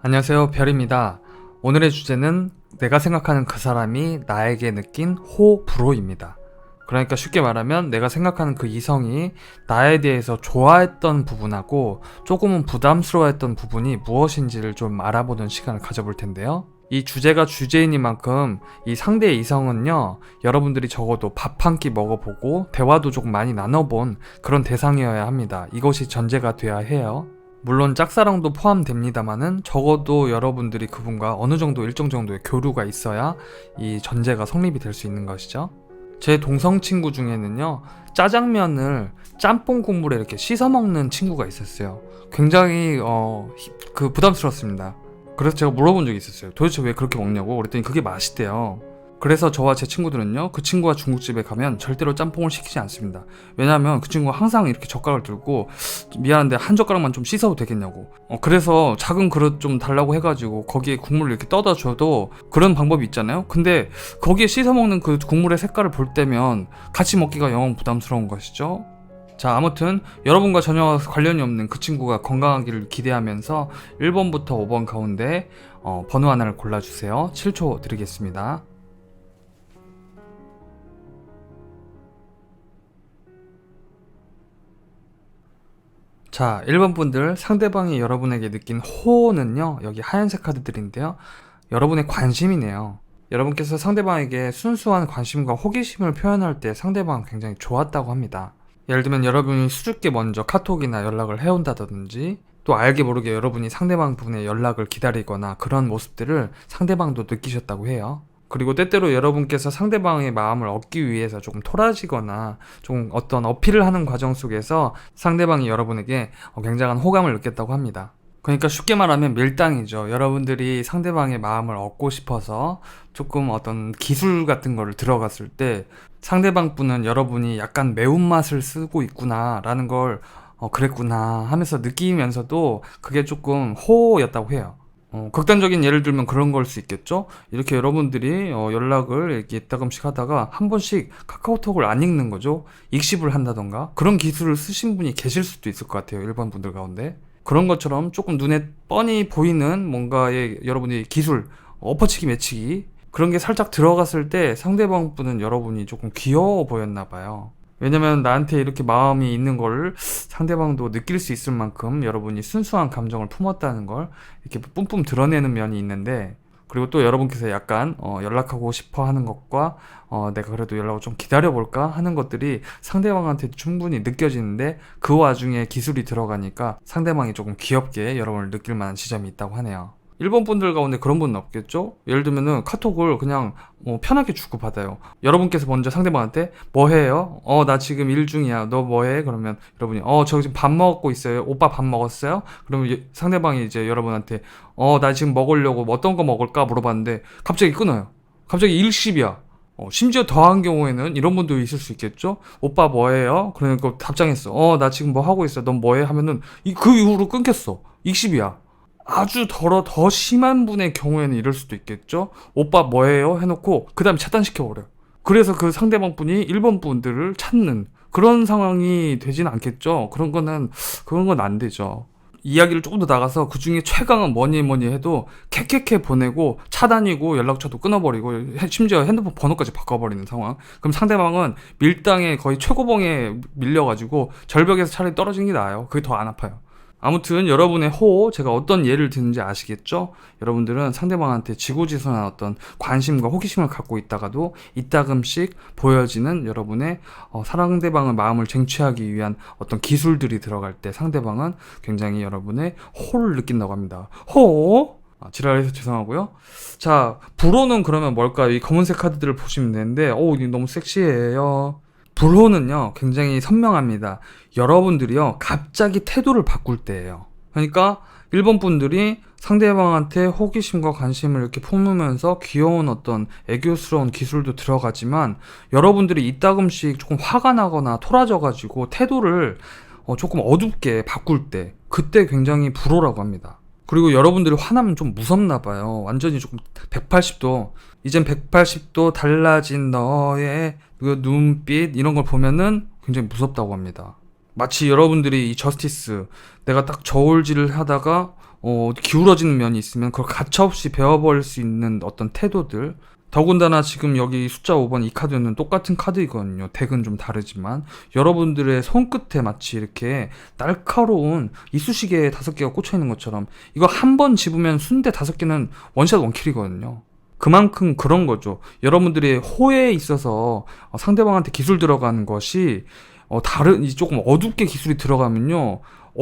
안녕하세요, 별입니다. 오늘의 주제는 내가 생각하는 그 사람이 나에게 느낀 호불호입니다. 그러니까 쉽게 말하면 내가 생각하는 그 이성이 나에 대해서 좋아했던 부분하고 조금은 부담스러워했던 부분이 무엇인지를 좀 알아보는 시간을 가져볼 텐데요. 이 주제가 주제이니만큼 이 상대의 이성은요, 여러분들이 적어도 밥 한 끼 먹어보고 대화도 조금 많이 나눠본 그런 대상이어야 합니다. 이것이 전제가 돼야 해요. 물론 짝사랑도 포함됩니다만은 적어도 여러분들이 그분과 어느 정도 일정 정도의 교류가 있어야 이 전제가 성립이 될 수 있는 것이죠. 제 동성 친구 중에는요, 짜장면을 짬뽕 국물에 이렇게 씻어 먹는 친구가 있었어요. 굉장히 부담스럽습니다. 그래서 제가 물어본 적이 있었어요. 도대체 왜 그렇게 먹냐고. 그랬더니 그게 맛있대요. 그래서 저와 제 친구들은요, 그 친구가 중국집에 가면 절대로 짬뽕을 시키지 않습니다. 왜냐하면 그 친구가 항상 이렇게 젓가락을 들고 미안한데 한 젓가락만 좀 씻어도 되겠냐고. 그래서 작은 그릇 좀 달라고 해가지고 거기에 국물을 이렇게 떠다 줘도 그런 방법이 있잖아요. 근데 거기에 씻어 먹는 그 국물의 색깔을 볼 때면 같이 먹기가 영 부담스러운 것이죠. 자, 아무튼 여러분과 전혀 관련이 없는 그 친구가 건강하기를 기대하면서 1번부터 5번 가운데 번호 하나를 골라주세요. 7초 드리겠습니다. 자, 1번 분들, 상대방이 여러분에게 느낀 호는요, 여기 하얀색 카드들인데요, 여러분의 관심이네요. 여러분께서 상대방에게 순수한 관심과 호기심을 표현할 때 상대방은 굉장히 좋았다고 합니다. 예를 들면 여러분이 수줍게 먼저 카톡이나 연락을 해온다든지, 또 알게 모르게 여러분이 상대방 분의 연락을 기다리거나 그런 모습들을 상대방도 느끼셨다고 해요. 그리고 때때로 여러분께서 상대방의 마음을 얻기 위해서 조금 토라지거나 좀 어떤 어필을 하는 과정 속에서 상대방이 여러분에게 굉장한 호감을 느꼈다고 합니다. 그러니까 쉽게 말하면 밀당이죠. 여러분들이 상대방의 마음을 얻고 싶어서 조금 어떤 기술 같은 거를 들어갔을 때 상대방 분은 여러분이 약간 매운맛을 쓰고 있구나 라는 걸 그랬구나 하면서 느끼면서도 그게 조금 호였다고 해요. 극단적인 예를 들면 그런 걸 수 있겠죠? 이렇게 여러분들이 연락을 이렇게 이따금씩 하다가 한 번씩 카카오톡을 안 읽는 거죠? 익십을 한다던가 그런 기술을 쓰신 분이 계실 수도 있을 것 같아요. 일반 분들 가운데. 그런 것처럼 조금 눈에 뻔히 보이는 뭔가의 여러분의 기술, 엎어치기 매치기 그런 게 살짝 들어갔을 때 상대방 분은 여러분이 조금 귀여워 보였나 봐요. 왜냐면 나한테 이렇게 마음이 있는 걸 상대방도 느낄 수 있을 만큼 여러분이 순수한 감정을 품었다는 걸 이렇게 뿜뿜 드러내는 면이 있는데, 그리고 또 여러분께서 약간 연락하고 싶어 하는 것과 내가 그래도 연락을 좀 기다려볼까 하는 것들이 상대방한테 충분히 느껴지는데, 그 와중에 기술이 들어가니까 상대방이 조금 귀엽게 여러분을 느낄 만한 지점이 있다고 하네요. 일본 분들 가운데 그런 분은 없겠죠? 예를 들면은 카톡을 그냥 편하게 주고받아요. 여러분께서 먼저 상대방한테 뭐 해요? 나 지금 일 중이야. 너 뭐 해? 그러면 여러분이 저 지금 밥 먹고 있어요. 오빠 밥 먹었어요? 그러면 상대방이 이제 여러분한테 나 지금 먹으려고 뭐 어떤 거 먹을까 물어봤는데 갑자기 끊어요. 갑자기 일십이야. 심지어 더한 경우에는 이런 분도 있을 수 있겠죠? 오빠 뭐 해요? 그러니까 답장했어. 나 지금 뭐 하고 있어. 넌 뭐 해? 하면은 그 이후로 끊겼어. 익십이야. 아주 더 심한 분의 경우에는 이럴 수도 있겠죠. 오빠 뭐해요? 해놓고 그 다음에 차단시켜버려요. 그래서 그 상대방 분이 1번 분들을 찾는 그런 상황이 되진 않겠죠. 그런 건 안 되죠. 이야기를 조금 더 나가서 그 중에 최강은 뭐니 해도 캐캐캐 보내고 차단이고 연락처도 끊어버리고 심지어 핸드폰 번호까지 바꿔버리는 상황. 그럼 상대방은 밀당에 거의 최고봉에 밀려가지고 절벽에서 차라리 떨어지는 게 나아요. 그게 더 안 아파요. 아무튼 여러분의 호, 제가 어떤 예를 드는지 아시겠죠? 여러분들은 상대방한테 지고지선한 어떤 관심과 호기심을 갖고 있다가도 이따금씩 보여지는 여러분의 상대방의 마음을 쟁취하기 위한 어떤 기술들이 들어갈 때 상대방은 굉장히 여러분의 호를 느낀다고 합니다. 호? 지랄해서 죄송하고요. 자, 불호는 그러면 뭘까요? 이 검은색 카드들을 보시면 되는데, 이게 너무 섹시해요. 불호는요, 굉장히 선명합니다. 여러분들이요, 갑자기 태도를 바꿀 때예요. 그러니까 1번 분들이 상대방한테 호기심과 관심을 이렇게 품으면서 귀여운 어떤 애교스러운 기술도 들어가지만, 여러분들이 이따금씩 조금 화가 나거나 토라져가지고 태도를 조금 어둡게 바꿀 때, 그때 굉장히 불호라고 합니다. 그리고 여러분들이 화나면 좀 무섭나 봐요. 완전히 조금 180도, 이젠 180도 달라진 너의 그 눈빛 이런 걸 보면은 굉장히 무섭다고 합니다. 마치 여러분들이 이 저스티스, 내가 딱 저울질을 하다가 기울어지는 면이 있으면 그걸 가차없이 베어버릴 수 있는 어떤 태도들. 더군다나 지금 여기 숫자 5번 이 카드는 똑같은 카드이거든요. 덱은 좀 다르지만 여러분들의 손끝에 마치 이렇게 날카로운 이쑤시개 5개가 꽂혀 있는 것처럼 이거 한 번 집으면 순대 5개는 원샷 원킬이거든요. 그만큼 그런 거죠. 여러분들의 호에 있어서 상대방한테 기술 들어가는 것이 조금 어둡게 기술이 들어가면요.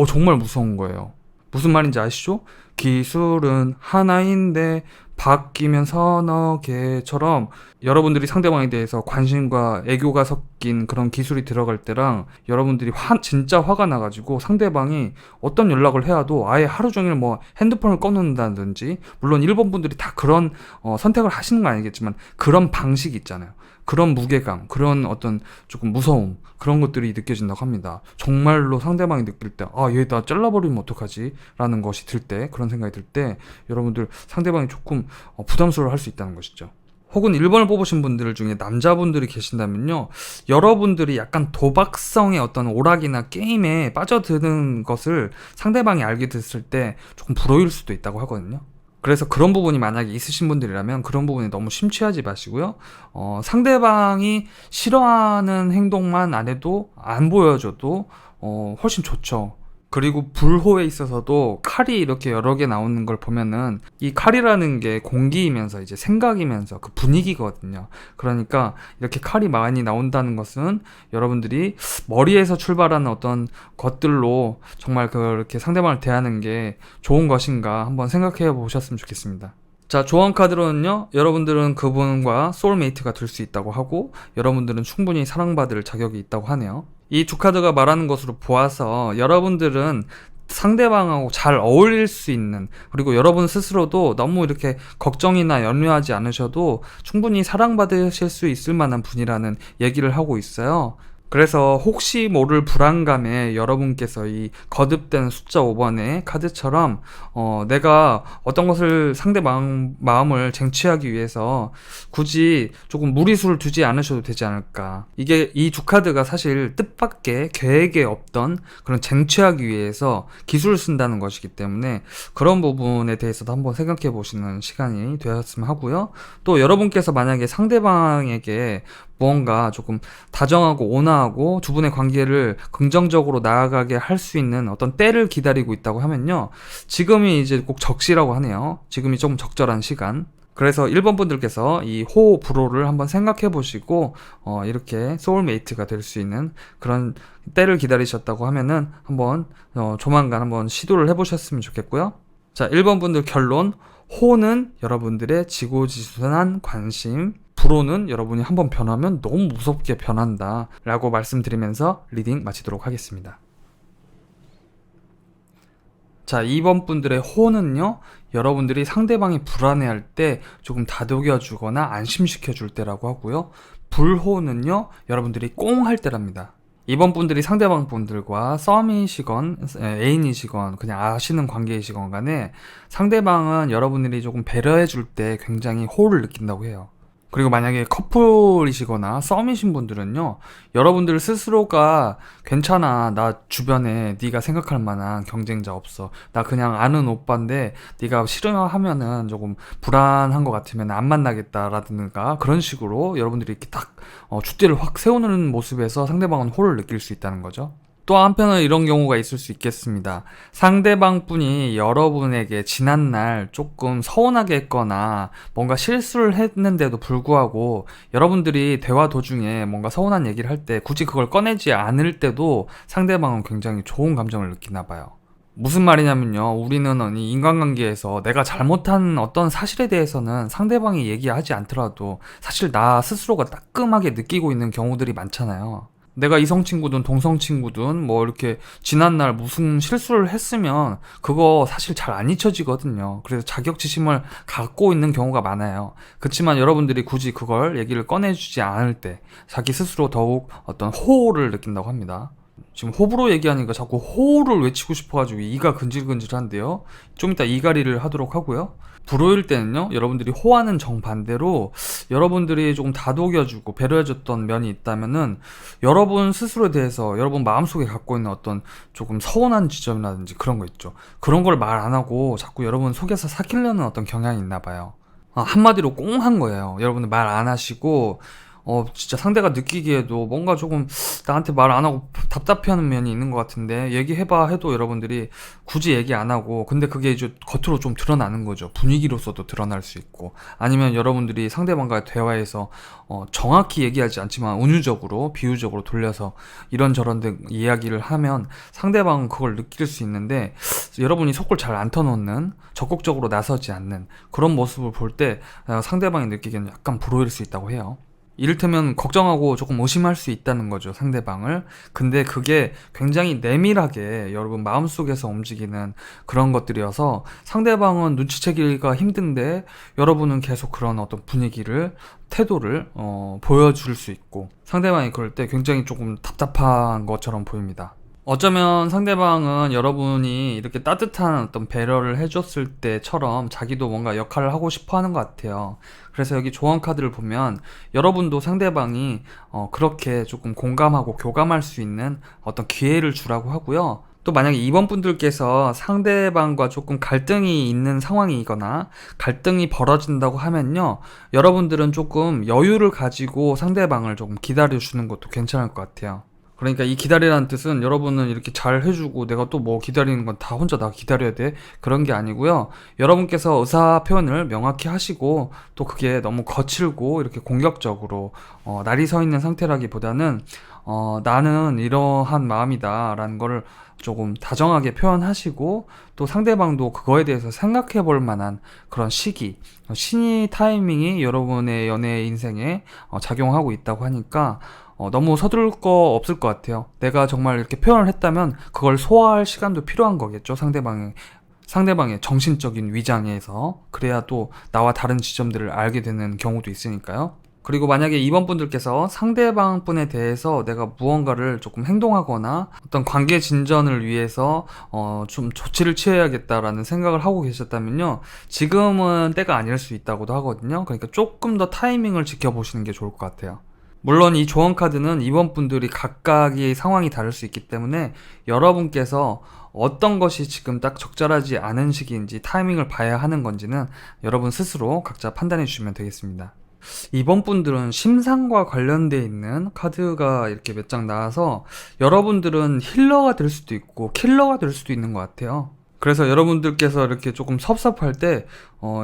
정말 무서운 거예요. 무슨 말인지 아시죠? 기술은 하나인데 바뀌면 서너 개처럼 여러분들이 상대방에 대해서 관심과 애교가 섞인 그런 기술이 들어갈 때랑 여러분들이 진짜 화가 나가지고 상대방이 어떤 연락을 해야도 아예 하루 종일 뭐 핸드폰을 꺼놓는다든지, 물론 일본 분들이 다 그런 선택을 하시는 건 아니겠지만 그런 방식이 있잖아요. 그런 무게감, 그런 어떤 조금 무서움, 그런 것들이 느껴진다고 합니다. 정말로 상대방이 느낄 때, 얘 나 잘라버리면 어떡하지? 라는 것이 들 때, 그런 생각이 들 때, 여러분들 상대방이 조금 부담스러워 할 수 있다는 것이죠. 혹은 1번을 뽑으신 분들 중에 남자분들이 계신다면요, 여러분들이 약간 도박성의 어떤 오락이나 게임에 빠져드는 것을 상대방이 알게 됐을 때 조금 불호일 수도 있다고 하거든요. 그래서 그런 부분이 만약에 있으신 분들이라면 그런 부분에 너무 심취하지 마시고요. 상대방이 싫어하는 행동만 안 해도, 안 보여줘도 훨씬 좋죠. 그리고 불호에 있어서도 칼이 이렇게 여러 개 나오는 걸 보면은 이 칼이라는 게 공기이면서 이제 생각이면서 그 분위기거든요. 그러니까 이렇게 칼이 많이 나온다는 것은 여러분들이 머리에서 출발하는 어떤 것들로 정말 그렇게 상대방을 대하는 게 좋은 것인가 한번 생각해 보셨으면 좋겠습니다. 자, 조언 카드로는요, 여러분들은 그분과 소울메이트가 될 수 있다고 하고, 여러분들은 충분히 사랑받을 자격이 있다고 하네요. 이 두 카드가 말하는 것으로 보아서 여러분들은 상대방하고 잘 어울릴 수 있는, 그리고 여러분 스스로도 너무 이렇게 걱정이나 염려하지 않으셔도 충분히 사랑받으실 수 있을 만한 분이라는 얘기를 하고 있어요. 그래서 혹시 모를 불안감에 여러분께서 이 거듭된 숫자 5번의 카드처럼 내가 어떤 것을 마음을 쟁취하기 위해서 굳이 조금 무리수를 두지 않으셔도 되지 않을까. 이게 이 두 카드가 사실 뜻밖의 계획에 없던 그런 쟁취하기 위해서 기술을 쓴다는 것이기 때문에 그런 부분에 대해서도 한번 생각해 보시는 시간이 되었으면 하고요. 또 여러분께서 만약에 상대방에게 무언가 조금 다정하고 온화하고 두 분의 관계를 긍정적으로 나아가게 할 수 있는 어떤 때를 기다리고 있다고 하면요, 지금이 이제 꼭 적시라고 하네요. 지금이 조금 적절한 시간. 그래서 1번 분들께서 이 호 불호를 한번 생각해 보시고 이렇게 소울메이트가 될 수 있는 그런 때를 기다리셨다고 하면은 한번 조만간 한번 시도를 해보셨으면 좋겠고요. 자, 1번 분들 결론. 호는 여러분들의 지고지순한 관심, 불호는 여러분이 한번 변하면 너무 무섭게 변한다 라고 말씀드리면서 리딩 마치도록 하겠습니다. 자, 2번 분들의 호는요, 여러분들이 상대방이 불안해할 때 조금 다독여 주거나 안심시켜 줄 때라고 하고요. 불호는요, 여러분들이 꽁 할 때랍니다. 2번 분들이 상대방 분들과 썸이시건 애인이시건 그냥 아시는 관계이시건 간에 상대방은 여러분들이 조금 배려해 줄 때 굉장히 호를 느낀다고 해요. 그리고 만약에 커플이시거나 썸이신 분들은요, 여러분들 스스로가 괜찮아, 나 주변에 네가 생각할 만한 경쟁자 없어, 나 그냥 아는 오빠인데 네가 싫어하면은 조금 불안한 것 같으면 안 만나겠다라든가 그런 식으로 여러분들이 이렇게 딱 줏대를 확 세우는 모습에서 상대방은 호를 느낄 수 있다는 거죠. 또 한편은 이런 경우가 있을 수 있겠습니다. 상대방 분이 여러분에게 지난날 조금 서운하게 했거나 뭔가 실수를 했는데도 불구하고 여러분들이 대화 도중에 뭔가 서운한 얘기를 할 때 굳이 그걸 꺼내지 않을 때도 상대방은 굉장히 좋은 감정을 느끼나 봐요. 무슨 말이냐면요, 우리는 이 인간관계에서 내가 잘못한 어떤 사실에 대해서는 상대방이 얘기하지 않더라도 사실 나 스스로가 따끔하게 느끼고 있는 경우들이 많잖아요. 내가 이성 친구든 동성 친구든 뭐 이렇게 지난날 무슨 실수를 했으면 그거 사실 잘 안 잊혀지거든요. 그래서 자격지심을 갖고 있는 경우가 많아요. 그렇지만 여러분들이 굳이 그걸 얘기를 꺼내주지 않을 때 자기 스스로 더욱 어떤 호를 느낀다고 합니다. 지금 호불호 얘기하니까 자꾸 호를 외치고 싶어가지고 이가 근질근질한데요. 좀 이따 이갈이를 하도록 하고요. 불호일 때는요, 여러분들이 호하는 정반대로 여러분들이 조금 다독여주고 배려해줬던 면이 있다면은 여러분 스스로에 대해서 여러분 마음속에 갖고 있는 어떤 조금 서운한 지점이라든지 그런 거 있죠. 그런 걸 말 안 하고 자꾸 여러분 속에서 삭히려는 어떤 경향이 있나 봐요. 한마디로 꽁한 거예요. 여러분들 말 안 하시고 진짜 상대가 느끼기에도 뭔가 조금 나한테 말 안 하고 답답해하는 면이 있는 것 같은데 얘기해봐 해도 여러분들이 굳이 얘기 안 하고, 근데 그게 이제 겉으로 좀 드러나는 거죠. 분위기로서도 드러날 수 있고, 아니면 여러분들이 상대방과의 대화에서 정확히 얘기하지 않지만 은유적으로 비유적으로 돌려서 이런저런 등 이야기를 하면 상대방은 그걸 느낄 수 있는데, 여러분이 속을 잘 안 터놓는, 적극적으로 나서지 않는 그런 모습을 볼 때 상대방이 느끼기에는 약간 불호일 수 있다고 해요. 이를테면 걱정하고 조금 의심할 수 있다는 거죠, 상대방을. 근데 그게 굉장히 내밀하게 여러분 마음속에서 움직이는 그런 것들이어서 상대방은 눈치채기가 힘든데 여러분은 계속 그런 어떤 분위기를, 태도를 보여줄 수 있고, 상대방이 그럴 때 굉장히 조금 답답한 것처럼 보입니다. 어쩌면 상대방은 여러분이 이렇게 따뜻한 어떤 배려를 해줬을 때처럼 자기도 뭔가 역할을 하고 싶어 하는 것 같아요. 그래서 여기 조언 카드를 보면 여러분도 상대방이 그렇게 조금 공감하고 교감할 수 있는 어떤 기회를 주라고 하고요. 또 만약에 2번 분들께서 상대방과 조금 갈등이 있는 상황이거나 갈등이 벌어진다고 하면요, 여러분들은 조금 여유를 가지고 상대방을 조금 기다려주는 것도 괜찮을 것 같아요. 그러니까 이 기다리라는 뜻은 여러분은 이렇게 잘 해주고 내가 또 뭐 기다리는 건 다 혼자 다 기다려야 돼, 그런 게 아니고요. 여러분께서 의사 표현을 명확히 하시고, 또 그게 너무 거칠고 이렇게 공격적으로 날이 서 있는 상태라기보다는 나는 이러한 마음이다 라는 거를 조금 다정하게 표현하시고, 또 상대방도 그거에 대해서 생각해 볼 만한 그런 시기, 신의 타이밍이 여러분의 연애 인생에 작용하고 있다고 하니까 너무 서두를 거 없을 것 같아요. 내가 정말 이렇게 표현을 했다면 그걸 소화할 시간도 필요한 거겠죠. 상대방의 정신적인 위장에서. 그래야 또 나와 다른 지점들을 알게 되는 경우도 있으니까요. 그리고 만약에 2번 분들께서 상대방 분에 대해서 내가 무언가를 조금 행동하거나 어떤 관계 진전을 위해서 좀 조치를 취해야겠다라는 생각을 하고 계셨다면요, 지금은 때가 아닐 수 있다고도 하거든요. 그러니까 조금 더 타이밍을 지켜보시는 게 좋을 것 같아요. 물론 이 조언 카드는 이번 분들이 각각의 상황이 다를 수 있기 때문에 여러분께서 어떤 것이 지금 딱 적절하지 않은 시기인지 타이밍을 봐야 하는 건지는 여러분 스스로 각자 판단해 주시면 되겠습니다. 이번 분들은 심상과 관련돼 있는 카드가 이렇게 몇 장 나와서 여러분들은 힐러가 될 수도 있고 킬러가 될 수도 있는 것 같아요. 그래서 여러분들께서 이렇게 조금 섭섭할 때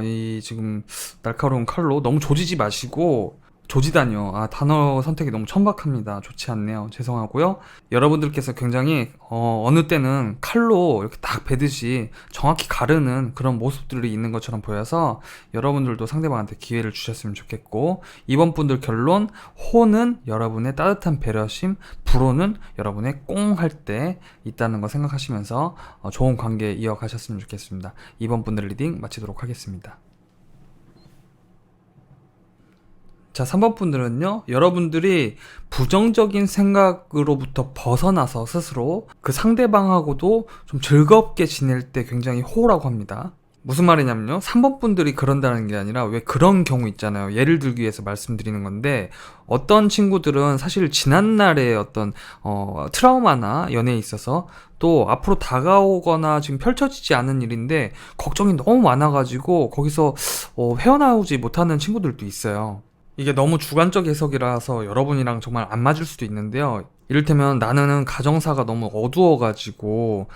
이 지금 날카로운 칼로 너무 조지지 마시고, 조지다니요. 단어 선택이 너무 천박합니다. 좋지 않네요. 죄송하고요. 여러분들께서 굉장히 어느 때는 칼로 이렇게 딱 베듯이 정확히 가르는 그런 모습들이 있는 것처럼 보여서 여러분들도 상대방한테 기회를 주셨으면 좋겠고, 이번 분들 결론, 호는 여러분의 따뜻한 배려심, 불호는 여러분의 꽁 할 때 있다는 거 생각하시면서 좋은 관계 이어가셨으면 좋겠습니다. 이번 분들 리딩 마치도록 하겠습니다. 자, 3번 분들은요, 여러분들이 부정적인 생각으로부터 벗어나서 스스로 그 상대방하고도 좀 즐겁게 지낼 때 굉장히 호라고 합니다. 무슨 말이냐면요, 3번 분들이 그런다는 게 아니라 왜 그런 경우 있잖아요. 예를 들기 위해서 말씀드리는 건데, 어떤 친구들은 사실 지난날의 어떤 트라우마나 연애에 있어서 또 앞으로 다가오거나 지금 펼쳐지지 않은 일인데 걱정이 너무 많아가지고 거기서 헤어나오지 못하는 친구들도 있어요. 이게 너무 주관적 해석이라서 여러분이랑 정말 안 맞을 수도 있는데요. 이를테면 나는 가정사가 너무 어두워가지고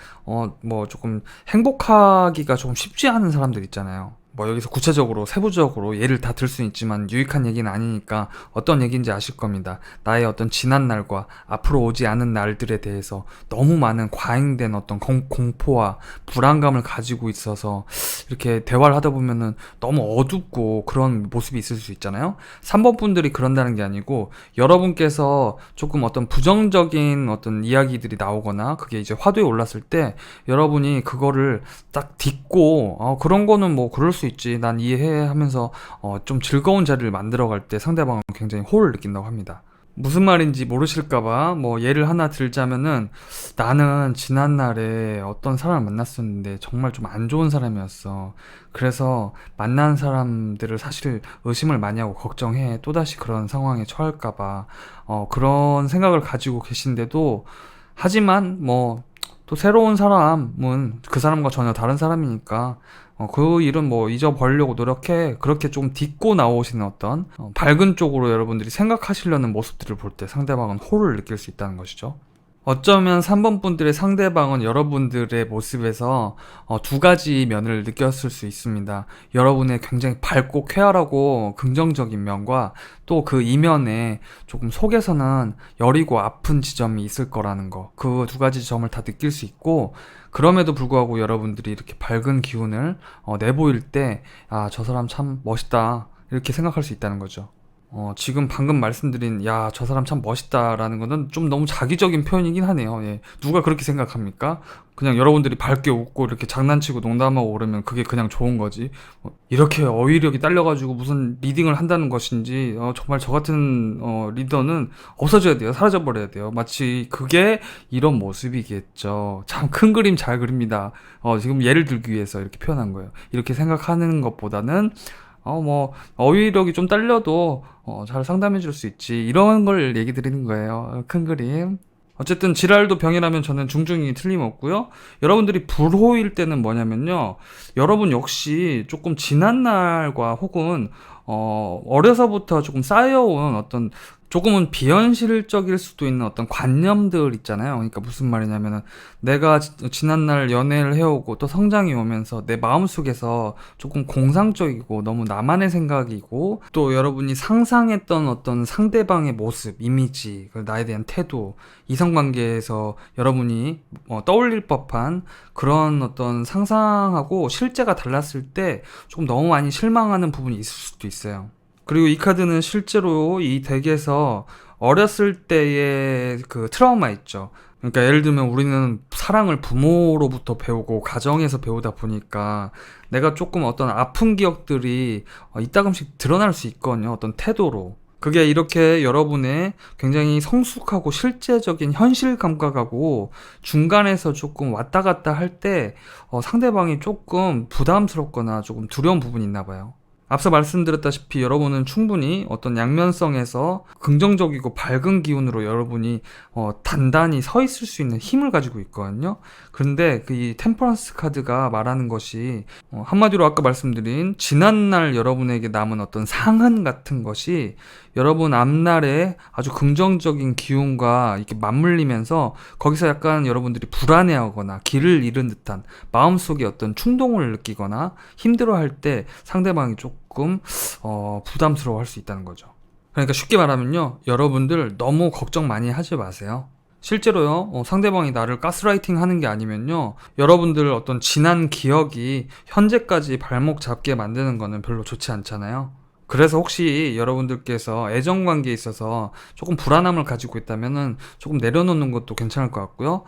뭐 조금 행복하기가 조금 쉽지 않은 사람들 있잖아요. 뭐 여기서 구체적으로 세부적으로 예를 다 들 수는 있지만 유익한 얘기는 아니니까 어떤 얘기인지 아실 겁니다. 나의 어떤 지난 날과 앞으로 오지 않은 날들에 대해서 너무 많은 과잉된 어떤 공포와 불안감을 가지고 있어서 이렇게 대화를 하다 보면은 너무 어둡고 그런 모습이 있을 수 있잖아요. 3번 분들이 그런다는 게 아니고, 여러분께서 조금 어떤 부정적인 어떤 이야기들이 나오거나 그게 이제 화두에 올랐을 때 여러분이 그거를 딱 딛고 그런 거는 뭐 그럴 수 있지, 난 이해해 하면서 좀 즐거운 자리를 만들어갈 때 상대방은 굉장히 호를 느낀다고 합니다. 무슨 말인지 모르실까봐 뭐 예를 하나 들자면은, 나는 지난날에 어떤 사람을 만났었는데 정말 좀 안 좋은 사람이었어. 그래서 만난 사람들을 사실 의심을 많이 하고 걱정해. 또다시 그런 상황에 처할까봐. 그런 생각을 가지고 계신데도, 하지만 뭐 또 새로운 사람은 그 사람과 전혀 다른 사람이니까 그 일은 뭐 잊어버리려고 노력해. 그렇게 좀 딛고 나오시는 어떤 밝은 쪽으로 여러분들이 생각하시려는 모습들을 볼 때 상대방은 호를 느낄 수 있다는 것이죠. 어쩌면 3번 분들의 상대방은 여러분들의 모습에서 두 가지 면을 느꼈을 수 있습니다. 여러분의 굉장히 밝고 쾌활하고 긍정적인 면과, 또 그 이면에 조금 속에서는 여리고 아픈 지점이 있을 거라는 거. 그 두 가지 점을 다 느낄 수 있고, 그럼에도 불구하고 여러분들이 이렇게 밝은 기운을 내보일 때, 아, 저 사람 참 멋있다, 이렇게 생각할 수 있다는 거죠. 지금 방금 말씀드린 야, 저 사람 참 멋있다라는 거는 좀 너무 자기적인 표현이긴 하네요. 예. 누가 그렇게 생각합니까? 그냥 여러분들이 밝게 웃고 이렇게 장난치고 농담하고 그러면 그게 그냥 좋은 거지. 이렇게 어휘력이 딸려가지고 무슨 리딩을 한다는 것인지, 정말 저 같은 리더는 없어져야 돼요. 사라져버려야 돼요. 마치 그게 이런 모습이겠죠. 참 큰 그림 잘 그립니다. 지금 예를 들기 위해서 이렇게 표현한 거예요. 이렇게 생각하는 것보다는 뭐, 어휘력이 좀 딸려도, 잘 상담해 줄 수 있지. 이런 걸 얘기 드리는 거예요. 큰 그림. 어쨌든, 지랄도 병이라면 저는 중증이 틀림없고요. 여러분들이 불호일 때는 뭐냐면요. 여러분 역시 조금 지난 날과 혹은, 어려서부터 조금 쌓여온 어떤, 조금은 비현실적일 수도 있는 어떤 관념들 있잖아요. 그러니까 무슨 말이냐면은, 내가 지난날 연애를 해오고 또 성장이 오면서 내 마음속에서 조금 공상적이고 너무 나만의 생각이고, 또 여러분이 상상했던 어떤 상대방의 모습, 이미지, 나에 대한 태도, 이성관계에서 여러분이 떠올릴 법한 그런 어떤 상상하고 실제가 달랐을 때 조금 너무 많이 실망하는 부분이 있을 수도 있어요. 그리고 이 카드는 실제로 이 덱에서 어렸을 때의 그 트라우마 있죠. 그러니까 예를 들면 우리는 사랑을 부모로부터 배우고 가정에서 배우다 보니까 내가 조금 어떤 아픈 기억들이 이따금씩 드러날 수 있거든요. 어떤 태도로. 그게 이렇게 여러분의 굉장히 성숙하고 실제적인 현실 감각하고 중간에서 조금 왔다 갔다 할 때 상대방이 조금 부담스럽거나 조금 두려운 부분이 있나 봐요. 앞서 말씀드렸다시피 여러분은 충분히 어떤 양면성에서 긍정적이고 밝은 기운으로 여러분이 단단히 서 있을 수 있는 힘을 가지고 있거든요. 그런데 그 이 템퍼런스 카드가 말하는 것이 한마디로 아까 말씀드린 지난날 여러분에게 남은 어떤 상흔 같은 것이 여러분 앞날에 아주 긍정적인 기운과 이렇게 맞물리면서 거기서 약간 여러분들이 불안해하거나 길을 잃은 듯한 마음속에 어떤 충동을 느끼거나 힘들어할 때 상대방이 조금 부담스러워할 수 있다는 거죠. 그러니까 쉽게 말하면요, 여러분들 너무 걱정 많이 하지 마세요. 실제로요, 상대방이 나를 가스라이팅 하는 게 아니면요, 여러분들 어떤 지난 기억이 현재까지 발목 잡게 만드는 거는 별로 좋지 않잖아요. 그래서 혹시 여러분들께서 애정 관계에 있어서 조금 불안함을 가지고 있다면은 조금 내려놓는 것도 괜찮을 것 같고요.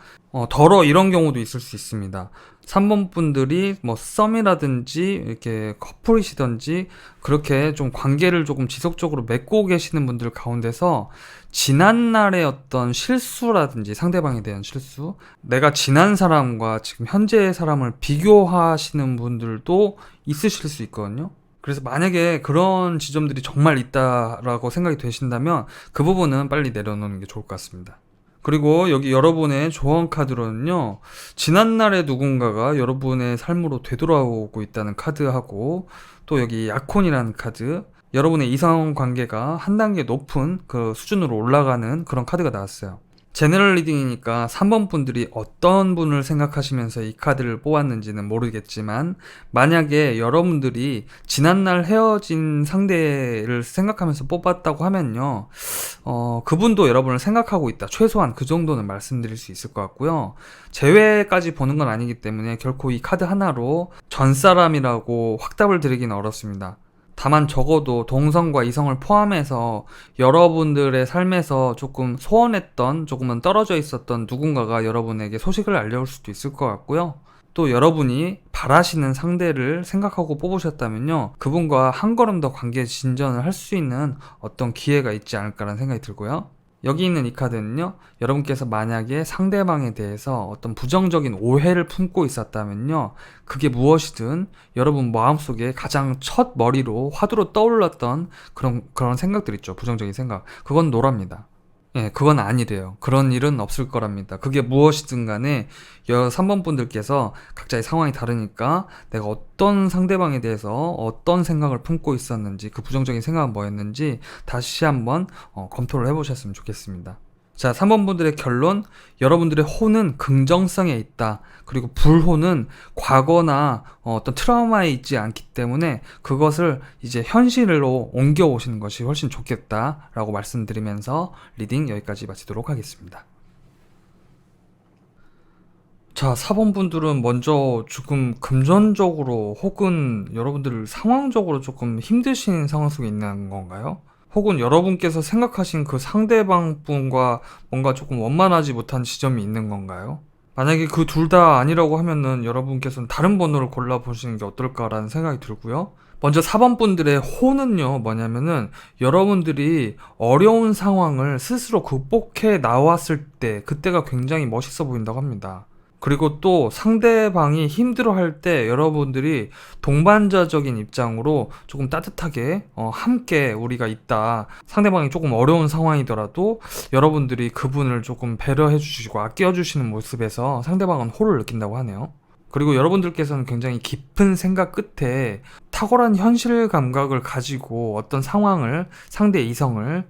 덜어 이런 경우도 있을 수 있습니다. 3번 분들이 뭐 썸이라든지 이렇게 커플이시든지 그렇게 좀 관계를 조금 지속적으로 맺고 계시는 분들 가운데서 지난날의 어떤 실수라든지 상대방에 대한 실수, 내가 지난 사람과 지금 현재의 사람을 비교하시는 분들도 있으실 수 있거든요. 그래서 만약에 그런 지점들이 정말 있다라고 생각이 되신다면 그 부분은 빨리 내려놓는 게 좋을 것 같습니다. 그리고 여기 여러분의 조언 카드로는요, 지난날의 누군가가 여러분의 삶으로 되돌아오고 있다는 카드하고, 또 여기 약혼이라는 카드, 여러분의 이성 관계가 한 단계 높은 그 수준으로 올라가는 그런 카드가 나왔어요. 제너럴 리딩이니까 3번 분들이 어떤 분을 생각하시면서 이 카드를 뽑았는지는 모르겠지만, 만약에 여러분들이 지난날 헤어진 상대를 생각하면서 뽑았다고 하면요, 그분도 여러분을 생각하고 있다. 최소한 그 정도는 말씀드릴 수 있을 것 같고요. 재회까지 보는 건 아니기 때문에 결코 이 카드 하나로 전 사람이라고 확답을 드리기는 어렵습니다. 다만 적어도 동성과 이성을 포함해서 여러분들의 삶에서 조금 소원했던, 조금은 떨어져 있었던 누군가가 여러분에게 소식을 알려올 수도 있을 것 같고요. 또 여러분이 바라시는 상대를 생각하고 뽑으셨다면요, 그분과 한 걸음 더 관계 진전을 할 수 있는 어떤 기회가 있지 않을까라는 생각이 들고요. 여기 있는 이 카드는요, 여러분께서 만약에 상대방에 대해서 어떤 부정적인 오해를 품고 있었다면요, 그게 무엇이든 여러분 마음속에 가장 첫 머리로 화두로 떠올랐던 그런 생각들 있죠. 부정적인 생각. 그건 노랍니다. 예, 그건 아니래요. 그런 일은 없을 거랍니다. 그게 무엇이든 간에 3번 분들께서 각자의 상황이 다르니까 내가 어떤 상대방에 대해서 어떤 생각을 품고 있었는지, 그 부정적인 생각은 뭐였는지 다시 한번 검토를 해보셨으면 좋겠습니다. 자, 3번 분들의 결론, 여러분들의 호는 긍정성에 있다. 그리고 불호는 과거나 어떤 트라우마에 있지 않기 때문에 그것을 이제 현실로 옮겨 오시는 것이 훨씬 좋겠다라고 말씀드리면서 리딩 여기까지 마치도록 하겠습니다. 자, 4번 분들은 먼저 조금 금전적으로 혹은 여러분들 상황적으로 조금 힘드신 상황 속에 있는 건가요? 혹은 여러분께서 생각하신 그 상대방 분과 뭔가 조금 원만하지 못한 지점이 있는 건가요? 만약에 그 둘 다 아니라고 하면은 여러분께서는 다른 번호를 골라보시는 게 어떨까라는 생각이 들고요. 먼저 4번 분들의 호는요, 뭐냐면은 여러분들이 어려운 상황을 스스로 극복해 나왔을 때, 그때가 굉장히 멋있어 보인다고 합니다. 그리고 또 상대방이 힘들어할 때 여러분들이 동반자적인 입장으로 조금 따뜻하게 함께 우리가 있다. 상대방이 조금 어려운 상황이더라도 여러분들이 그분을 조금 배려해 주시고 아껴 주시는 모습에서 상대방은 호를 느낀다고 하네요. 그리고 여러분들께서는 굉장히 깊은 생각 끝에 탁월한 현실 감각을 가지고 어떤 상황을, 상대 이성을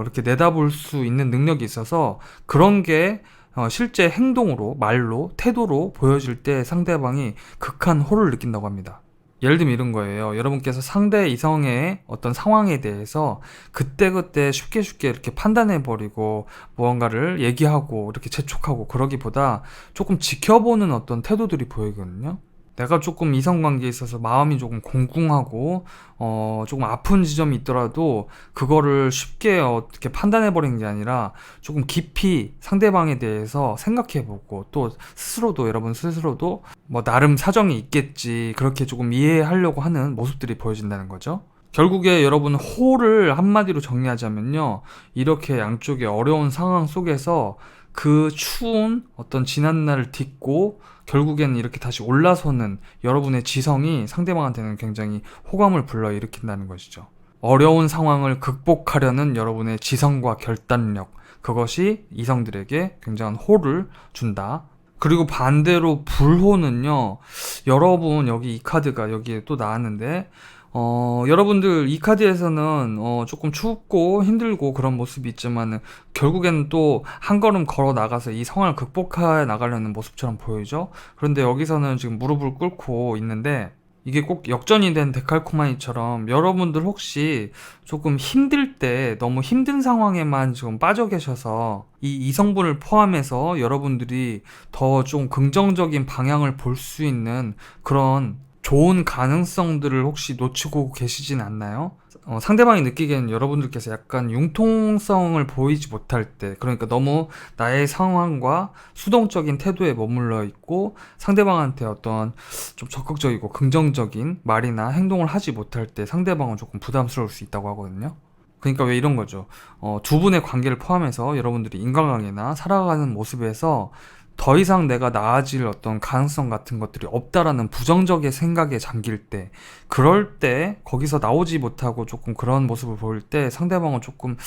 이렇게 내다볼 수 있는 능력이 있어서 그런 게 실제 행동으로, 말로, 태도로 보여질 때 상대방이 극한 호를 느낀다고 합니다. 예를 들면 이런 거예요. 여러분께서 상대 이성의 어떤 상황에 대해서 그때그때 쉽게 이렇게 판단해버리고 무언가를 얘기하고 이렇게 재촉하고 그러기보다 조금 지켜보는 어떤 태도들이 보이거든요. 내가 조금 이성관계에 있어서 마음이 조금 공궁하고 조금 아픈 지점이 있더라도 그거를 쉽게 어떻게 판단해버리는 게 아니라 조금 깊이 상대방에 대해서 생각해보고 또 스스로도 여러분 스스로도 뭐 나름 사정이 있겠지 그렇게 조금 이해하려고 하는 모습들이 보여진다는 거죠. 결국에 여러분 호를 한마디로 정리하자면요, 이렇게 양쪽의 어려운 상황 속에서 그 추운 어떤 지난날을 딛고 결국에는 이렇게 다시 올라서는 여러분의 지성이 상대방한테는 굉장히 호감을 불러일으킨다는 것이죠. 어려운 상황을 극복하려는 여러분의 지성과 결단력, 그것이 이성들에게 굉장한 호를 준다. 그리고 반대로 불호는요, 여러분 여기 이 카드가 여기에 또 나왔는데 여러분들 이 카드에서는 조금 춥고 힘들고 그런 모습이 있지만 결국에는 또 한 걸음 걸어 나가서 이 상황을 극복해 나가려는 모습처럼 보이죠. 그런데 여기서는 지금 무릎을 꿇고 있는데 이게 꼭 역전이 된 데칼코마니처럼 여러분들 혹시 조금 힘들 때 너무 힘든 상황에만 지금 빠져 계셔서 이 이성분을 포함해서 여러분들이 더 좀 긍정적인 방향을 볼 수 있는 그런 좋은 가능성들을 혹시 놓치고 계시진 않나요? 상대방이 느끼기에는 여러분들께서 약간 융통성을 보이지 못할 때, 그러니까 너무 나의 상황과 수동적인 태도에 머물러 있고 상대방한테 어떤 좀 적극적이고 긍정적인 말이나 행동을 하지 못할 때 상대방은 조금 부담스러울 수 있다고 하거든요. 그러니까 왜 이런 거죠. 두 분의 관계를 포함해서 여러분들이 인간관계나 살아가는 모습에서 더 이상 내가 나아질 어떤 가능성 같은 것들이 없다라는 부정적인 생각에 잠길 때, 그럴 때 거기서 나오지 못하고 조금 그런 모습을 보일 때 상대방은 조금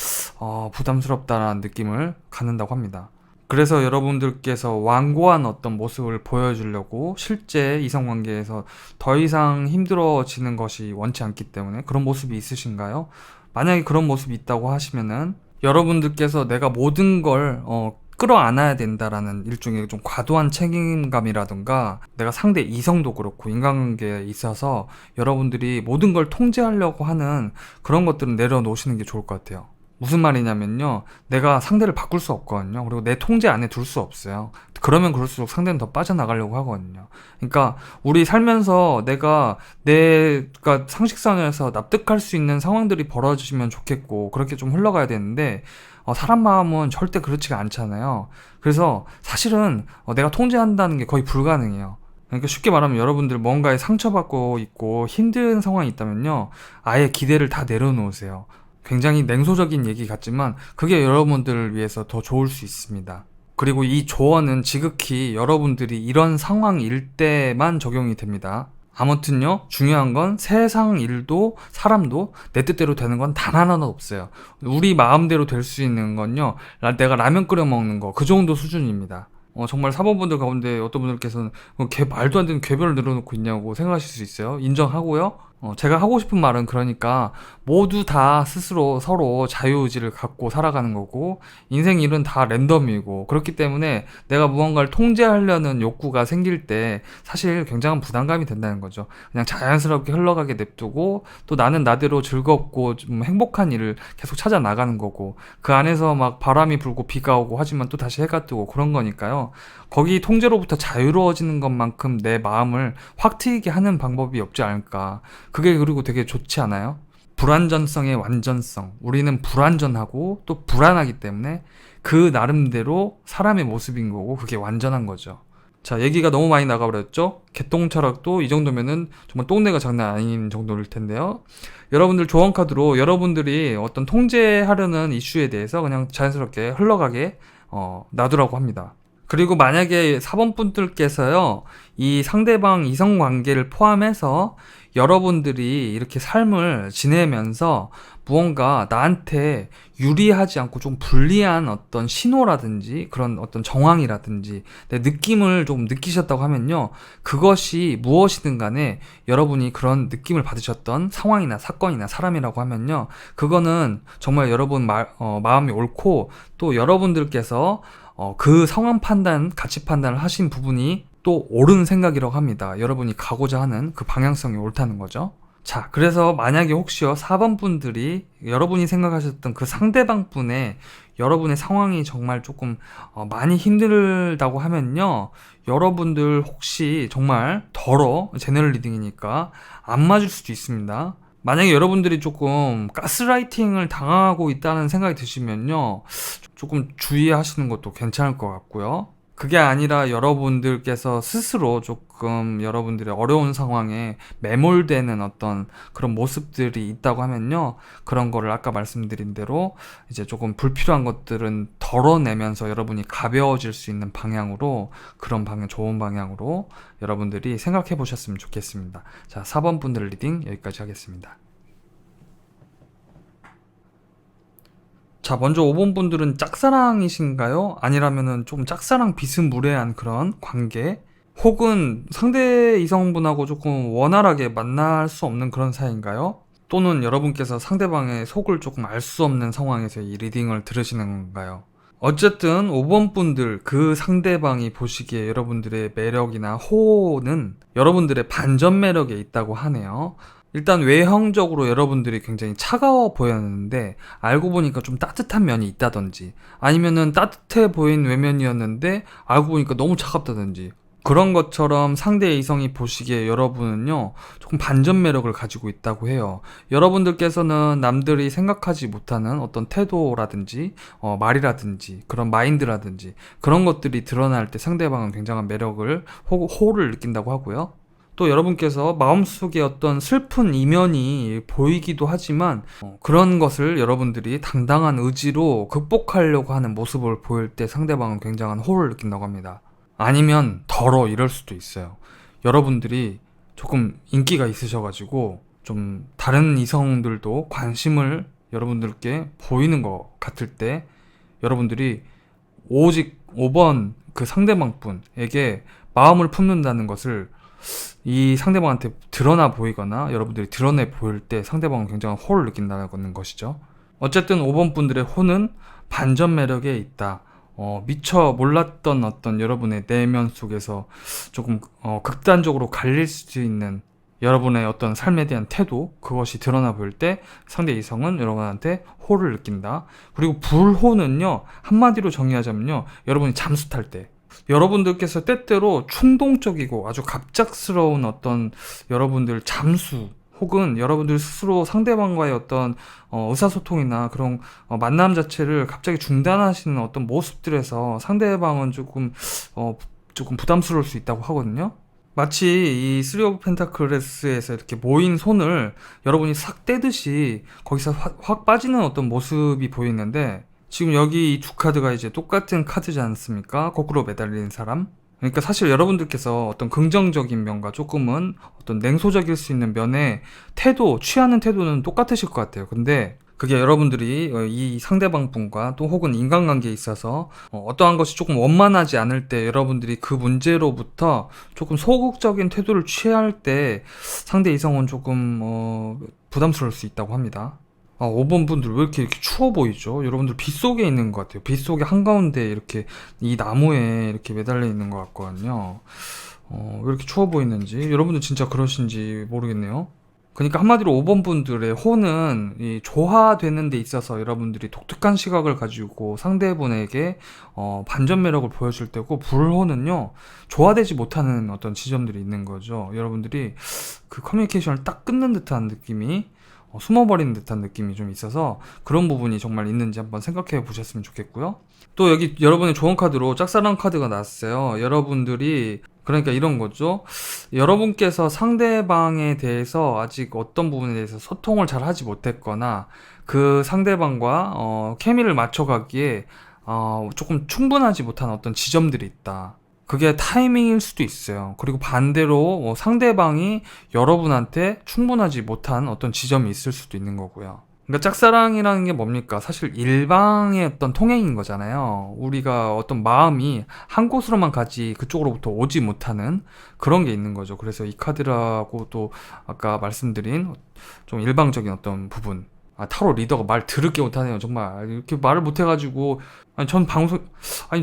부담스럽다라는 느낌을 갖는다고 합니다. 그래서 여러분들께서 완고한 어떤 모습을 보여주려고 실제 이성관계에서 더 이상 힘들어지는 것이 원치 않기 때문에 그런 모습이 있으신가요? 만약에 그런 모습이 있다고 하시면은 여러분들께서 내가 모든 걸 끌어안아야 된다라는 일종의 좀 과도한 책임감이라든가 내가 상대 이성도 그렇고 인간관계에 있어서 여러분들이 모든 걸 통제하려고 하는 그런 것들은 내려놓으시는 게 좋을 것 같아요. 무슨 말이냐면요, 내가 상대를 바꿀 수 없거든요. 그리고 내 통제 안에 둘 수 없어요. 그러면 그럴수록 상대는 더 빠져나가려고 하거든요. 그러니까 우리 살면서 내가 상식선에서 납득할 수 있는 상황들이 벌어지면 좋겠고 그렇게 좀 흘러가야 되는데 사람 마음은 절대 그렇지가 않잖아요. 그래서 사실은 내가 통제한다는 게 거의 불가능해요. 그러니까 쉽게 말하면 여러분들 뭔가에 상처받고 있고 힘든 상황이 있다면요, 아예 기대를 다 내려놓으세요. 굉장히 냉소적인 얘기 같지만 그게 여러분들을 위해서 더 좋을 수 있습니다. 그리고 이 조언은 지극히 여러분들이 이런 상황일 때만 적용이 됩니다. 아무튼요, 중요한 건 세상 일도 사람도 내 뜻대로 되는 건 단 하나도 없어요. 우리 마음대로 될 수 있는 건요, 내가 라면 끓여 먹는 거, 그 정도 수준입니다. 정말 사범분들 가운데 어떤 분들께서는 말도 안 되는 궤별을 늘어놓고 있냐고 생각하실 수 있어요. 인정하고요. 제가 하고 싶은 말은 그러니까 모두 다 스스로 서로 자유의지를 갖고 살아가는 거고 인생 일은 다 랜덤이고 그렇기 때문에 내가 무언가를 통제하려는 욕구가 생길 때 사실 굉장한 부담감이 된다는 거죠. 그냥 자연스럽게 흘러가게 냅두고 또 나는 나대로 즐겁고 좀 행복한 일을 계속 찾아 나가는 거고 그 안에서 막 바람이 불고 비가 오고 하지만 또 다시 해가 뜨고 그런 거니까요. 거기 통제로부터 자유로워지는 것만큼 내 마음을 확 트이게 하는 방법이 없지 않을까. 그게 그리고 되게 좋지 않아요? 불완전성의 완전성. 우리는 불완전하고 또 불안하기 때문에 그 나름대로 사람의 모습인 거고 그게 완전한 거죠. 자, 얘기가 너무 많이 나가버렸죠? 개똥 철학도 이 정도면은 정말 똥내가 장난 아닌 정도일 텐데요. 여러분들 조언 카드로 여러분들이 어떤 통제하려는 이슈에 대해서 그냥 자연스럽게 흘러가게 놔두라고 합니다. 그리고 만약에 사범분들께서요, 이 상대방 이성 관계를 포함해서 여러분들이 이렇게 삶을 지내면서 무언가 나한테 유리하지 않고 좀 불리한 어떤 신호라든지 그런 어떤 정황이라든지 내 느낌을 좀 느끼셨다고 하면요. 그것이 무엇이든 간에 여러분이 그런 느낌을 받으셨던 상황이나 사건이나 사람이라고 하면요. 그거는 정말 여러분 마음이 옳고 또 여러분들께서 그 상황 판단, 가치 판단을 하신 부분이 또 옳은 생각이라고 합니다. 여러분이 가고자 하는 그 방향성이 옳다는 거죠. 자, 그래서 만약에 혹시요, 4번 분들이 여러분이 생각하셨던 그 상대방 분의 여러분의 상황이 정말 조금 많이 힘들다고 하면요, 여러분들 혹시 정말 제너럴 리딩이니까 안 맞을 수도 있습니다. 만약에 여러분들이 조금 가스라이팅을 당하고 있다는 생각이 드시면요, 조금 주의하시는 것도 괜찮을 것 같고요. 그게 아니라 여러분들께서 스스로 조금 여러분들의 어려운 상황에 매몰되는 어떤 그런 모습들이 있다고 하면요. 그런 거를 아까 말씀드린 대로 이제 조금 불필요한 것들은 덜어내면서 여러분이 가벼워질 수 있는 방향으로 그런 방향, 좋은 방향으로 여러분들이 생각해 보셨으면 좋겠습니다. 자, 4번 분들 리딩 여기까지 하겠습니다. 자, 먼저 5번 분들은 짝사랑이신가요? 아니라면은 좀 짝사랑 비스무리한 그런 관계? 혹은 상대 이성분하고 조금 원활하게 만날 수 없는 그런 사이인가요? 또는 여러분께서 상대방의 속을 조금 알 수 없는 상황에서 이 리딩을 들으시는 건가요? 어쨌든 5번 분들 그 상대방이 보시기에 여러분들의 매력이나 호는 여러분들의 반전 매력에 있다고 하네요. 일단 외형적으로 여러분들이 굉장히 차가워 보였는데 알고 보니까 좀 따뜻한 면이 있다든지 아니면은 따뜻해 보인 외면이었는데 알고 보니까 너무 차갑다든지 그런 것처럼 상대 이성이 보시기에 여러분은요 조금 반전 매력을 가지고 있다고 해요. 여러분들께서는 남들이 생각하지 못하는 어떤 태도라든지 말이라든지 그런 마인드라든지 그런 것들이 드러날 때 상대방은 굉장한 매력을 호를 느낀다고 하고요. 또 여러분께서 마음속에 어떤 슬픈 이면이 보이기도 하지만 그런 것을 여러분들이 당당한 의지로 극복하려고 하는 모습을 보일 때 상대방은 굉장한 호를 느낀다고 합니다. 아니면 이럴 수도 있어요. 여러분들이 조금 인기가 있으셔가지고 좀 다른 이성들도 관심을 여러분들께 보이는 것 같을 때 여러분들이 오직 5번 그 상대방 분에게 마음을 품는다는 것을 이 상대방한테 드러나 보이거나 여러분들이 드러내 보일 때 상대방은 굉장한 호를 느낀다는 것이죠. 어쨌든 5번 분들의 호는 반전 매력에 있다. 미처 몰랐던 어떤 여러분의 내면 속에서 조금 극단적으로 갈릴 수 있는 여러분의 어떤 삶에 대한 태도, 그것이 드러나 보일 때 상대 이성은 여러분한테 호를 느낀다. 그리고 불호는요, 한마디로 정의하자면요, 여러분이 잠수 탈 때, 여러분들께서 때때로 충동적이고 아주 갑작스러운 어떤 여러분들 잠수 혹은 여러분들 스스로 상대방과의 어떤 의사소통이나 그런 만남 자체를 갑자기 중단하시는 어떤 모습들에서 상대방은 조금 부담스러울 수 있다고 하거든요. 마치 이 쓰리 오브 펜타클에서 이렇게 모인 손을 여러분이 싹 떼듯이 거기서 확 빠지는 어떤 모습이 보이는데, 지금 여기 이 두 카드가 이제 똑같은 카드지 않습니까? 거꾸로 매달리는 사람. 그러니까 사실 여러분들께서 어떤 긍정적인 면과 조금은 어떤 냉소적일 수 있는 면에 취하는 태도는 똑같으실 것 같아요. 근데 그게 여러분들이 이 상대방 분과 또 혹은 인간관계에 있어서 어떠한 것이 조금 원만하지 않을 때 여러분들이 그 문제로부터 조금 소극적인 태도를 취할 때 상대 이성은 조금 부담스러울 수 있다고 합니다. 5번 분들 왜 이렇게 추워 보이죠? 여러분들 빗속에 있는 것 같아요. 빗속에 한가운데 이렇게 이 나무에 이렇게 매달려 있는 것 같거든요. 왜 이렇게 추워 보이는지 여러분들 진짜 그러신지 모르겠네요. 그러니까 한마디로 5번 분들의 호는 이 조화되는 데 있어서 여러분들이 독특한 시각을 가지고 상대분에게 반전 매력을 보여줄 때고, 불호는요 조화되지 못하는 어떤 지점들이 있는 거죠. 여러분들이 그 커뮤니케이션을 딱 끊는 듯한 느낌이 숨어버리는 듯한 느낌이 좀 있어서 그런 부분이 정말 있는지 한번 생각해 보셨으면 좋겠고요. 또 여기 여러분의 좋은 카드로 짝사랑 카드가 나왔어요. 여러분들이 그러니까 이런 거죠. 여러분께서 상대방에 대해서 아직 어떤 부분에 대해서 소통을 잘 하지 못했거나 그 상대방과 케미를 맞춰가기에 조금 충분하지 못한 어떤 지점들이 있다. 그게 타이밍일 수도 있어요. 그리고 반대로 상대방이 여러분한테 충분하지 못한 어떤 지점이 있을 수도 있는 거고요. 그러니까 짝사랑이라는 게 뭡니까? 사실 일방의 어떤 통행인 거잖아요. 우리가 어떤 마음이 한 곳으로만 가지 그쪽으로부터 오지 못하는 그런 게 있는 거죠. 그래서 이 카드라고 또 아까 말씀드린 좀 일방적인 어떤 부분. 타로 리더가 말 더럽게 못하네요. 정말 이렇게 말을 못해가지고. 아니 전 방송 아니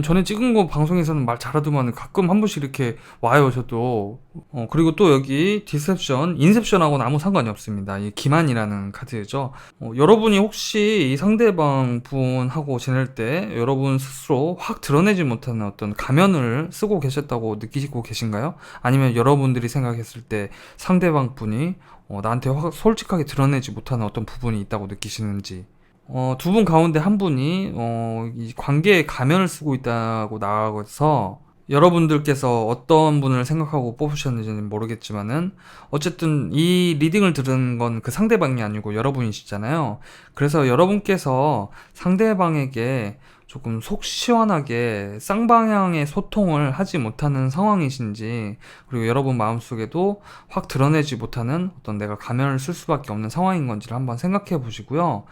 전에 찍은 거 방송에서는 말 잘하더만 가끔 한 번씩 이렇게 와요, 저도. 그리고 또 여기 디셉션, 인셉션하고는 아무 상관이 없습니다. 이 기만이라는 카드죠. 여러분이 혹시 이 상대방 분하고 지낼 때 여러분 스스로 확 드러내지 못하는 어떤 가면을 쓰고 계셨다고 느끼고 계신가요? 아니면 여러분들이 생각했을 때 상대방 분이 나한테 확 솔직하게 드러내지 못하는 어떤 부분이 있다고 느끼시는지. 두 분 가운데 한 분이 이 관계에 가면을 쓰고 있다고 나와서 여러분들께서 어떤 분을 생각하고 뽑으셨는지는 모르겠지만은 어쨌든 이 리딩을 들은 건 그 상대방이 아니고 여러분이시잖아요. 그래서 여러분께서 상대방에게 조금 속 시원하게 쌍방향의 소통을 하지 못하는 상황이신지, 그리고 여러분 마음속에도 확 드러내지 못하는 어떤 내가 가면을 쓸 수밖에 없는 상황인 건지를 한번 생각해 보시고요.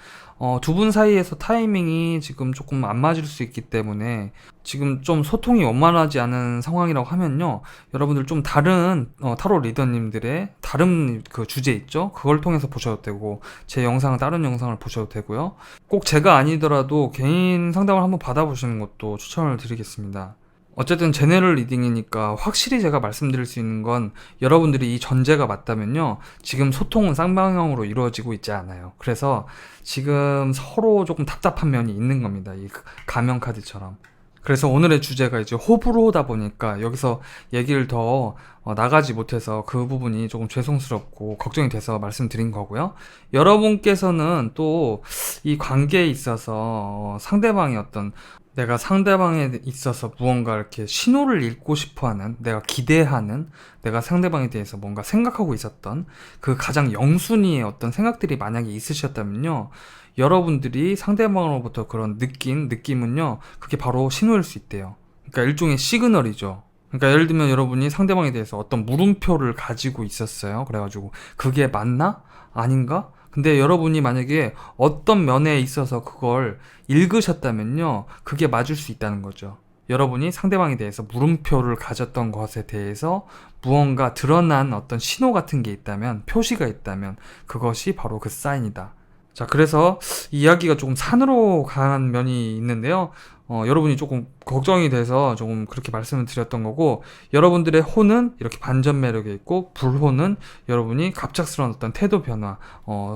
두 분 사이에서 타이밍이 지금 조금 안 맞을 수 있기 때문에 지금 좀 소통이 원만하지 않은 상황이라고 하면요, 여러분들 좀 다른 타로 리더님들의 다른 그 주제 있죠? 그걸 통해서 보셔도 되고, 제 영상은 다른 영상을 보셔도 되고요. 꼭 제가 아니더라도 개인 상담을 한번 받아보시는 것도 추천을 드리겠습니다. 어쨌든 제네럴 리딩이니까 확실히 제가 말씀드릴 수 있는 건, 여러분들이 이 전제가 맞다면요, 지금 소통은 쌍방향으로 이루어지고 있지 않아요. 그래서 지금 서로 조금 답답한 면이 있는 겁니다. 이 가면 카드처럼. 그래서 오늘의 주제가 이제 호불호다 보니까 여기서 얘기를 더 나가지 못해서 그 부분이 조금 죄송스럽고 걱정이 돼서 말씀드린 거고요. 여러분께서는 또 이 관계에 있어서 상대방이 어떤, 내가 상대방에 있어서 무언가 이렇게 신호를 읽고 싶어 하는, 내가 기대하는, 내가 상대방에 대해서 뭔가 생각하고 있었던 그 가장 영순위의 어떤 생각들이 만약에 있으셨다면요, 여러분들이 상대방으로부터 그런 느낌은요, 그게 바로 신호일 수 있대요. 그러니까 일종의 시그널이죠. 그러니까 예를 들면 여러분이 상대방에 대해서 어떤 물음표를 가지고 있었어요. 그래가지고 그게 맞나? 아닌가? 근데 여러분이 만약에 어떤 면에 있어서 그걸 읽으셨다면요, 그게 맞을 수 있다는 거죠. 여러분이 상대방에 대해서 물음표를 가졌던 것에 대해서 무언가 드러난 어떤 신호 같은 게 있다면, 표시가 있다면 그것이 바로 그 사인이다. 자, 그래서 이 이야기가 조금 산으로 간 면이 있는데요. 여러분이 조금 걱정이 돼서 조금 그렇게 말씀을 드렸던 거고, 여러분들의 호는 이렇게 반전 매력에 있고, 불호는 여러분이 갑작스러운 어떤 태도 변화,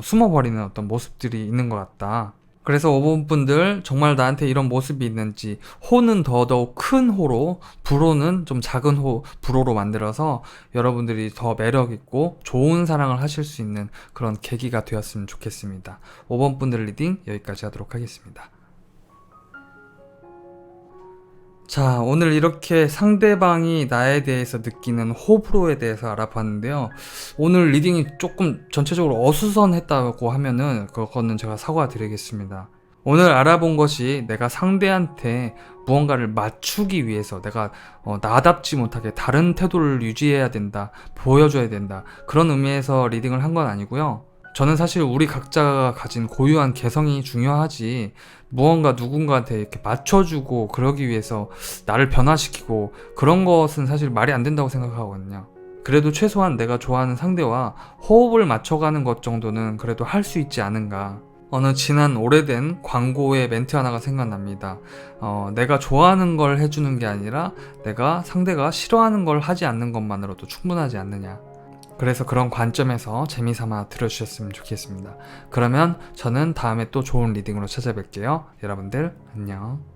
숨어버리는 어떤 모습들이 있는 것 같다. 그래서 5번 분들 정말 나한테 이런 모습이 있는지, 호는 더더욱 큰 호로, 불호는 좀 작은 불호로 만들어서 여러분들이 더 매력있고 좋은 사랑을 하실 수 있는 그런 계기가 되었으면 좋겠습니다. 5번 분들 리딩 여기까지 하도록 하겠습니다. 자, 오늘 이렇게 상대방이 나에 대해서 느끼는 호불호에 대해서 알아봤는데요. 오늘 리딩이 조금 전체적으로 어수선했다고 하면은 그거는 제가 사과드리겠습니다. 오늘 알아본 것이 내가 상대한테 무언가를 맞추기 위해서 내가 나답지 못하게 다른 태도를 유지해야 된다, 보여줘야 된다, 그런 의미에서 리딩을 한 건 아니고요. 저는 사실 우리 각자가 가진 고유한 개성이 중요하지, 무언가 누군가한테 이렇게 맞춰주고 그러기 위해서 나를 변화시키고 그런 것은 사실 말이 안 된다고 생각하거든요. 그래도 최소한 내가 좋아하는 상대와 호흡을 맞춰가는 것 정도는 그래도 할 수 있지 않은가. 어느 지난 오래된 광고의 멘트 하나가 생각납니다. 내가 좋아하는 걸 해주는 게 아니라 내가 상대가 싫어하는 걸 하지 않는 것만으로도 충분하지 않느냐. 그래서 그런 관점에서 재미삼아 들어주셨으면 좋겠습니다. 그러면 저는 다음에 또 좋은 리딩으로 찾아뵐게요. 여러분들 안녕.